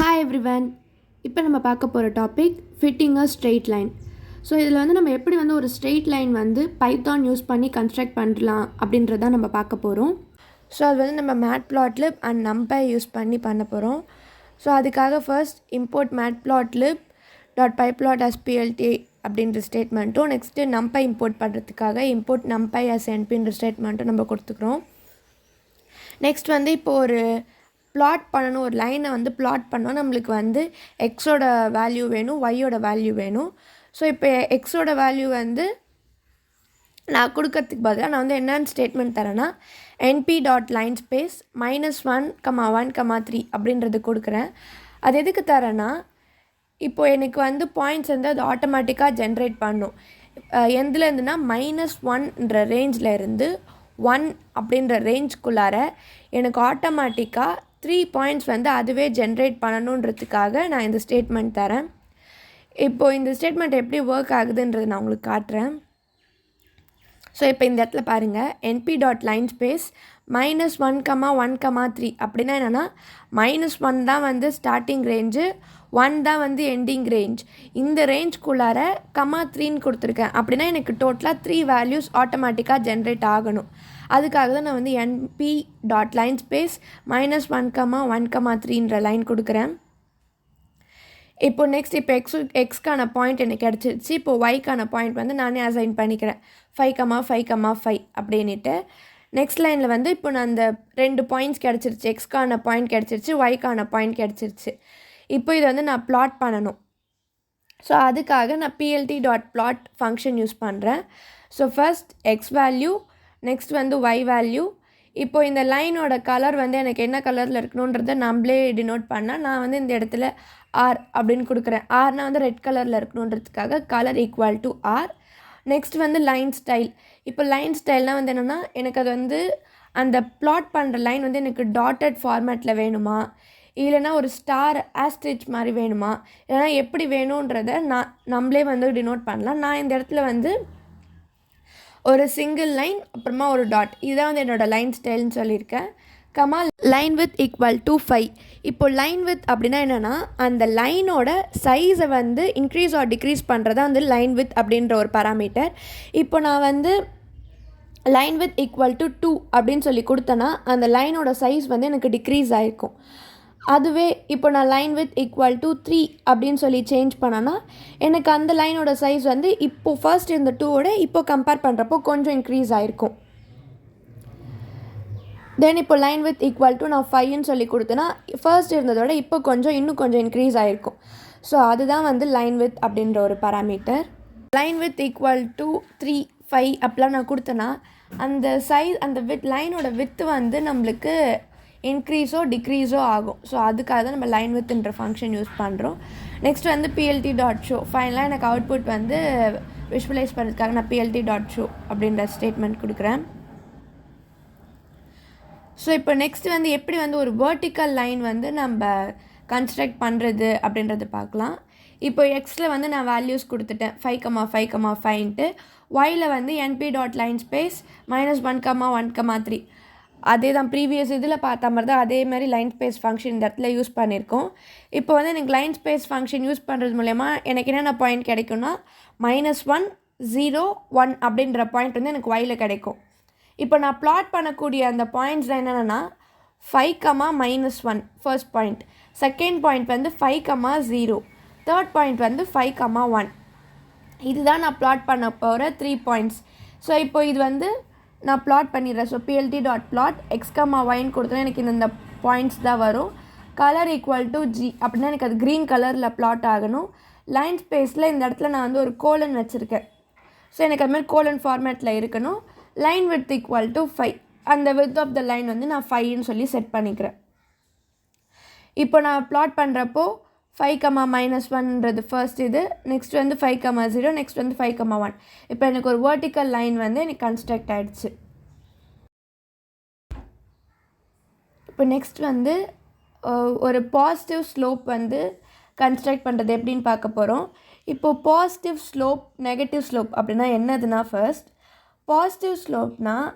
Hi everyone. இப்போ நம்ம பார்க்க போகிற டாபிக் ஃபிட்டிங் அ ஸ்ட்ரெயிட் லைன். ஸோ இதில் வந்து நம்ம எப்படி வந்து ஒரு ஸ்ட்ரெயிட் லைன் வந்து பைத்தான் யூஸ் பண்ணி கன்ஸ்ட்ரக்ட் பண்ணலாம் அப்படின்றத நம்ம பார்க்க போகிறோம். ஸோ அது வந்து நம்ம மேட்ப்ளாட்லிப் அண்ட் நம்பை யூஸ் பண்ண போகிறோம். ஸோ அதுக்காக first import matplotlib .pyplot as plt அப்படின்ற ஸ்டேட்மெண்ட்டும் நெக்ஸ்ட்டு நம்பை இம்போர்ட் பண்ணுறதுக்காக இம்போர்ட் நம்பை as npன்ற ஸ்டேட்மெண்ட்டும் நம்ம கொடுத்துக்கிறோம். நெக்ஸ்ட் வந்து இப்போ ஒரு ப்ளாட் பண்ணணும், ஒரு லைனை வந்து ப்ளாட் பண்ணோம். நம்மளுக்கு வந்து எக்ஸோட வேல்யூ வேணும், ஒய்யோட வேல்யூ வேணும். ஸோ இப்போ எக்ஸோட வேல்யூ வந்து நான் கொடுக்கறதுக்கு பதிலாக நான் வந்து என்னென்னு ஸ்டேட்மெண்ட் தரேன்னா np.linespace -1,1,3 அப்படின்றது கொடுக்குறேன். அது எதுக்கு தரேன்னா இப்போது எனக்கு வந்து பாயிண்ட்ஸ் வந்து அது ஆட்டோமேட்டிக்காக ஜென்ரேட் பண்ணும். எதுலேருந்துன்னா -1ன்ற ரேஞ்சில் இருந்து 1 அப்படின்ற ரேஞ்சுக்குள்ளார எனக்கு ஆட்டோமேட்டிக்காக 3 பாயிண்ட்ஸ் வந்து அதுவே ஜென்ரேட் பண்ணணுன்றதுக்காக நான் இந்த ஸ்டேட்மெண்ட் தரேன். இப்போது இந்த ஸ்டேட்மெண்ட் எப்படி ஒர்க் ஆகுதுன்றது நான் உங்களுக்கு காட்டுறேன். ஸோ இப்போ இந்த இடத்துல பாருங்கள், np.linespace -1,1,3 அப்படின்னா என்னென்னா -1 தான் வந்து ஸ்டார்டிங் ரேஞ்சு, 1 தான் வந்து எண்டிங் ரேஞ்ச். இந்த ரேஞ்சுக்குள்ளார -3ன்னு கொடுத்துருக்கேன். அப்படின்னா எனக்கு டோட்டலாக 3 வேல்யூஸ் ஆட்டோமேட்டிக்காக ஜென்ரேட் ஆகணும். அதுக்காக தான் நான் வந்து np.linespace -1,1,3ன்ற லைன் கொடுக்குறேன். இப்போ நெக்ஸ்ட் இப்போ எக்ஸ்க்கான பாயிண்ட் எனக்கு கிடச்சிருச்சு. இப்போது ஒய்க்கான பாயிண்ட் வந்து நானே அசைன் பண்ணிக்கிறேன் 5,5,5 அப்படின்ட்டு. நெக்ஸ்ட் லைனில் வந்து இப்போ நான் அந்த 2 பாயிண்ட்ஸ் கிடச்சிருச்சு, எக்ஸ்க்கான பாயிண்ட் கிடச்சிருச்சு, ஒய்க்கான பாயிண்ட் கிடச்சிருச்சு. இப்போ இதை வந்து நான் ப்ளாட் பண்ணணும். ஸோ அதுக்காக நான் plt.plot ஃபங்க்ஷன் யூஸ் பண்ணுறேன். So first X value, next வந்து ஒய் வேல்யூ. இப்போது இந்த லைனோட கலர் வந்து எனக்கு என்ன கலரில் இருக்கணுன்றதை நம்மளே டினோட் பண்ணால் நான் வந்து இந்த இடத்துல ஆர் அப்படின்னு கொடுக்குறேன். ஆர்னால் வந்து ரெட் கலரில் இருக்கணுன்றதுக்காக colour equal to R. Next வந்து லைன் ஸ்டைல். இப்போ லைன் ஸ்டைல்னால் வந்து என்னென்னா எனக்கு அது வந்து அந்த ப்ளாட் பண்ணுற லைன் வந்து எனக்கு டாட்டட் ஃபார்மேட்டில் வேணுமா, இல்லைனா ஒரு ஸ்டார் ஆஸ்ட்ரிச் மாதிரி வேணுமா, இல்லைனா எப்படி வேணுன்றதை நம்மளே வந்து டினோட் பண்ணலாம். நான் இந்த இடத்துல வந்து ஒரு சிங்கிள் லைன் அப்புறமா ஒரு டாட், இதுதான் வந்து என்னோடய லைன் ஸ்டைல்னு சொல்லியிருக்கேன். Comma line width equal to 5. இப்போ லைன் வித் அப்படின்னா என்னென்னா அந்த லைனோட சைஸை வந்து இன்க்ரீஸ் ஆர் டிக்ரீஸ் பண்ணுறதா வந்து லைன் வித் அப்படின்ற ஒரு பராமீட்டர். இப்போ நான் வந்து லைன் வித் ஈக்குவல் டு 2 அப்படின்னு சொல்லி கொடுத்தேன்னா அந்த லைனோட சைஸ் வந்து எனக்கு டிக்ரீஸ் ஆகிருக்கும். அதுவே இப்போ நான் லைன் வித் ஈக்குவல் டு 3 அப்படின்னு சொல்லி சேஞ்ச் பண்ணேன்னா எனக்கு அந்த லைனோட சைஸ் வந்து இப்போது ஃபர்ஸ்ட் இந்த 2வோட இப்போ கம்பேர் பண்ணுறப்போ கொஞ்சம் இன்க்ரீஸ் ஆகிருக்கும். தென் இப்போ லைன் வித் ஈக்குவல் டு நான் 5ன்னு சொல்லி கொடுத்தேன்னா ஃபர்ஸ்ட் இருந்ததோட இப்போ இன்னும் கொஞ்சம் இன்க்ரீஸ் ஆகிருக்கும். ஸோ அதுதான் வந்து லைன் வித் அப்படின்ற ஒரு parameter. Line width equal to 3, 5 அப்படிலாம் நான் கொடுத்தேன்னா அந்த சைஸ் அந்த லைனோட வித்து வந்து நம்மளுக்கு இன்க்ரீஸோ டிக்ரீஸோ ஆகும். ஸோ அதுக்காக தான் நம்ம லைன் வித்ன்ற ஃபங்க்ஷன் யூஸ் பண்ணுறோம். நெக்ஸ்ட் வந்து plt.show. ஃபைனலாக எனக்கு அவுட்புட் வந்து விஷுவலைஸ் பண்ணுறதுக்காக நான் plt.show அப்படின்ற ஸ்டேட்மெண்ட் கொடுக்குறேன். ஸோ இப்போ நெக்ஸ்ட் வந்து எப்படி வந்து ஒரு வெர்டிக்கல் லைன் வந்து நம்ம கன்ஸ்ட்ரக்ட் பண்ணுறது அப்படின்றத பார்க்கலாம். இப்போ எக்ஸில் வந்து நான் வேல்யூஸ் கொடுத்துட்டேன் 5,5,5ன்ட்டு. ஒயில் வந்து np.linespace -1,1,3. அதே தான் ப்ரீவியஸ் இதில் பார்த்த மாதிரி தான் அதே மாதிரி லைன் ஸ்பேஸ் ஃபங்க்ஷன் இந்த இடத்துல யூஸ் பண்ணியிருக்கோம். இப்போ வந்து எனக்கு லைன் ஸ்பேஸ் ஃபங்க்ஷன் யூஸ் பண்ணுறது மூலயமா எனக்கு என்னென்ன பாயிண்ட் கிடைக்கும்னா -1, 0, 1 அப்படின்ற பாயிண்ட் வந்து எனக்கு ஒயில் கிடைக்கும். இப்போ நான் ப்ளாட் பண்ணக்கூடிய அந்த பாயிண்ட்ஸ் என்னென்னா 5,-1 ஃபர்ஸ்ட் பாயிண்ட், செகண்ட் பாயிண்ட் வந்து 5,0, தேர்ட் பாயிண்ட் வந்து 5,1. இதுதான் நான் ப்ளாட் பண்ண போகிற 3 பாயிண்ட்ஸ். ஸோ இப்போ இது வந்து நான் ப்ளாட் பண்ணிடுறேன். ஸோ plt.plot x,y கொடுத்தா எனக்கு இந்த பாயிண்ட்ஸ் தான் வரும். கலர் ஈக்குவல் டு g அப்படின்னா எனக்கு அது க்ரீன் கலரில் ப்ளாட் ஆகணும். லைன் ஸ்பேஸில் இந்த இடத்துல நான் வந்து ஒரு கோலன் வச்சுருக்கேன். ஸோ எனக்கு அது மாதிரி கோலன் ஃபார்மேட்டில் இருக்கணும். லைன் வித் ஈக்குவல் டு 5, அந்த வித் ஆஃப் த லைன் வந்து நான் 5ன்னு சொல்லி செட் பண்ணிக்கிறேன். இப்போ நான் ப்ளாட் பண்ணுறப்போ 5,-1ன்றது ஃபர்ஸ்ட் இது, நெக்ஸ்ட் வந்து 5,0, நெக்ஸ்ட் வந்து 5,1. இப்போ எனக்கு ஒரு வெர்டிக்கல் லைன் வந்து எனக்கு கன்ஸ்ட்ரக்ட் ஆகிடுச்சு. இப்போ நெக்ஸ்ட் வந்து ஒரு பாசிட்டிவ் ஸ்லோப் வந்து கன்ஸ்ட்ரக்ட் பண்ணுறது எப்படின்னு பார்க்க போகிறோம். இப்போது பாசிட்டிவ் ஸ்லோப், நெகட்டிவ் ஸ்லோப் அப்படின்னா என்னதுன்னா ஃபர்ஸ்ட் பாசிட்டிவ் ஸ்லோப்னால்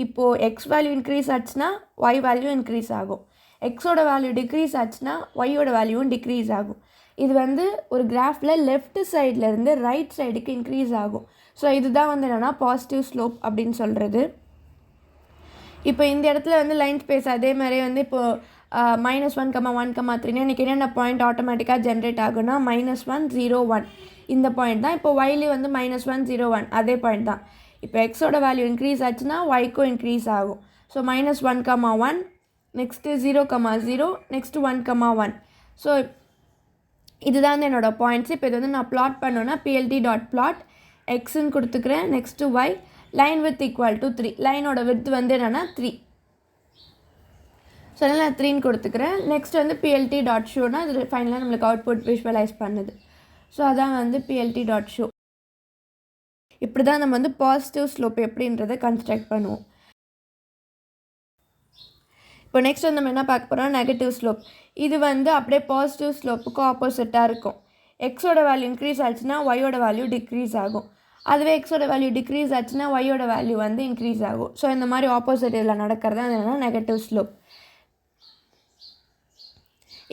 இப்போது எக்ஸ் வேல்யூ இன்க்ரீஸ் ஆச்சுன்னா ஒய் வேல்யூ இன்க்ரீஸ் ஆகும். எக்ஸோட வேல்யூ டிக்ரீஸ் ஆச்சுன்னா ஒய்யோட வேல்யூவும் டிக்ரீஸ் ஆகும். இது வந்து ஒரு கிராஃபில் லெஃப்ட் சைட்லேருந்து ரைட் சைடுக்கு இன்க்ரீஸ் ஆகும். ஸோ இதுதான் வந்து என்னென்னா பாசிட்டிவ் ஸ்லோப் அப்படின்னு சொல்கிறது. இப்போ இந்த இடத்துல வந்து லைன் ஸ்பேஸ் அதே மாதிரி வந்து இப்போது -1,1,3 இன்றைக்கி என்னென்ன பாயிண்ட் ஆட்டோமேட்டிக்காக ஜென்ரேட் ஆகுனா -1 0 1 இந்த பாயிண்ட் தான். இப்போ ஒய்லி வந்து -1 0 1 அதே பாயிண்ட் தான். இப்போ எக்ஸோட வேல்யூ இன்க்ரீஸ் ஆச்சுன்னா ஒய்க்கும் இன்க்ரீஸ் ஆகும். So -1,1 next 0,0 next 1,1. ஸோ இதுதான் வந்து என்னோடய பாயிண்ட்ஸ். இப்போ இது வந்து நான் ப்ளாட் பண்ணோன்னா plt.plot எக்ஸுன்னு கொடுத்துக்கிறேன். Next y line width equal to 3. லைனோட வித் வந்து என்னென்னா 3. ஸோ அதனால் நான் 3ன்னு கொடுத்துக்கிறேன். நெக்ஸ்ட் வந்து plt.showனா அது ஃபைனலாக நம்மளுக்கு அவுட்புட் விஷுவலைஸ் பண்ணுது. ஸோ அதான் வந்து plt.show. இப்படி தான் நம்ம வந்து பாசிட்டிவ் ஸ்லோப் எப்படின்றத கன்ஸ்ட்ரக்ட் பண்ணுவோம். இப்போ நெக்ஸ்ட் வந்து நம்ம என்ன பார்க்க போகிறோம், நெகட்டிவ் ஸ்லோப். இது வந்து அப்படியே பாசிட்டிவ் ஸ்லோப்புக்கு ஆப்போசிட்டாக இருக்கும். எக்ஸோட வேல்யூ இன்க்ரீஸ் ஆச்சுன்னா ஒய்யோட வேல்யூ டிக்ரீஸ் ஆகும். அதுவே எக்ஸோட வேல்யூ டிக்ரீஸ் ஆச்சுன்னா ஒய்யோட வேல்யூ வந்து இன்க்ரீஸ் ஆகும். ஸோ இந்த மாதிரி ஆப்போசிட் இதில் நடக்கிறது தான் என்னென்னா நெகட்டிவ் ஸ்லோப்.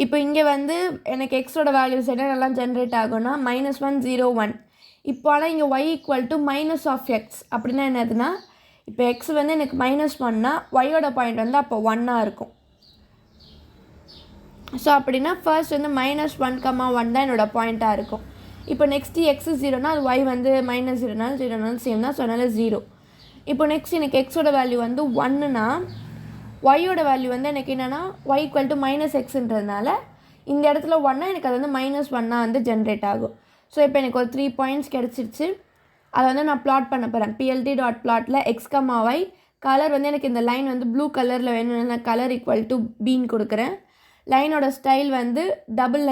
இப்போ இங்கே வந்து எனக்கு எக்ஸோட வேல்யூஸ் என்னென்னலாம் ஜென்ரேட் ஆகும்னா -1 0 1. இப்போ ஆனால் இங்கே ஒய் ஈக்குவல் டு -(x) அப்படின்னா என்னதுன்னா இப்போ எக்ஸ் வந்து எனக்கு -1னா ஒய்யோட பாயிண்ட் வந்து அப்போ 1ஆக இருக்கும். ஸோ அப்படின்னா ஃபர்ஸ்ட் வந்து -1,1 தான் என்னோடய பாயிண்ட்டாக இருக்கும். இப்போ நெக்ஸ்ட்டு எக்ஸ் 0னா அது ஒய் வந்து -0னாலும் 0னாலும் சேம் தான். ஸோ அதனால் 0. இப்போ நெக்ஸ்ட் எனக்கு எக்ஸோட வேல்யூ வந்து 1னா ஒய்யோட வேல்யூ வந்து எனக்கு என்னென்னா ஒய் ஈக்குவல் டு -xன்றதுனால இந்த இடத்துல 1னா எனக்கு அது வந்து -1ஆக வந்து ஜென்ரேட் ஆகும். ஸோ இப்போ எனக்கு ஒரு 3 பாயிண்ட்ஸ் கிடச்சிருச்சு. அதை வந்து நான் ப்ளாட் பண்ண போகிறேன். plt.plotல x,y கலர் வந்து எனக்கு இந்த லைன் வந்து ப்ளூ கலரில் வேணும்னா நான் கலர் ஈக்குவல் டு பீன் கொடுக்குறேன். லைனோட ஸ்டைல் வந்து டபுள்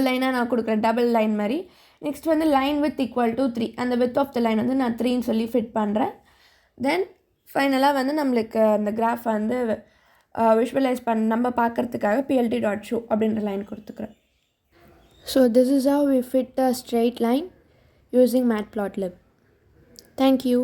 லைனாக நான் கொடுக்குறேன், டபுள் லைன் மாதிரி. நெக்ஸ்ட் வந்து லைன் வித் ஈக்குவல் டு 3. அந்த வித் ஆஃப் த லைன் வந்து நான் 3ன்னு சொல்லி ஃபிட் பண்ணுறேன். தென் ஃபைனலாக வந்து நம்மளுக்கு அந்த கிராஃப் வந்து விஷுவலைஸ் நம்ம பார்க்குறதுக்காக plt.show அப்படின்ற லைன் கொடுத்துக்கிறேன். So this is how we fit a straight line using matplotlib. Thank you.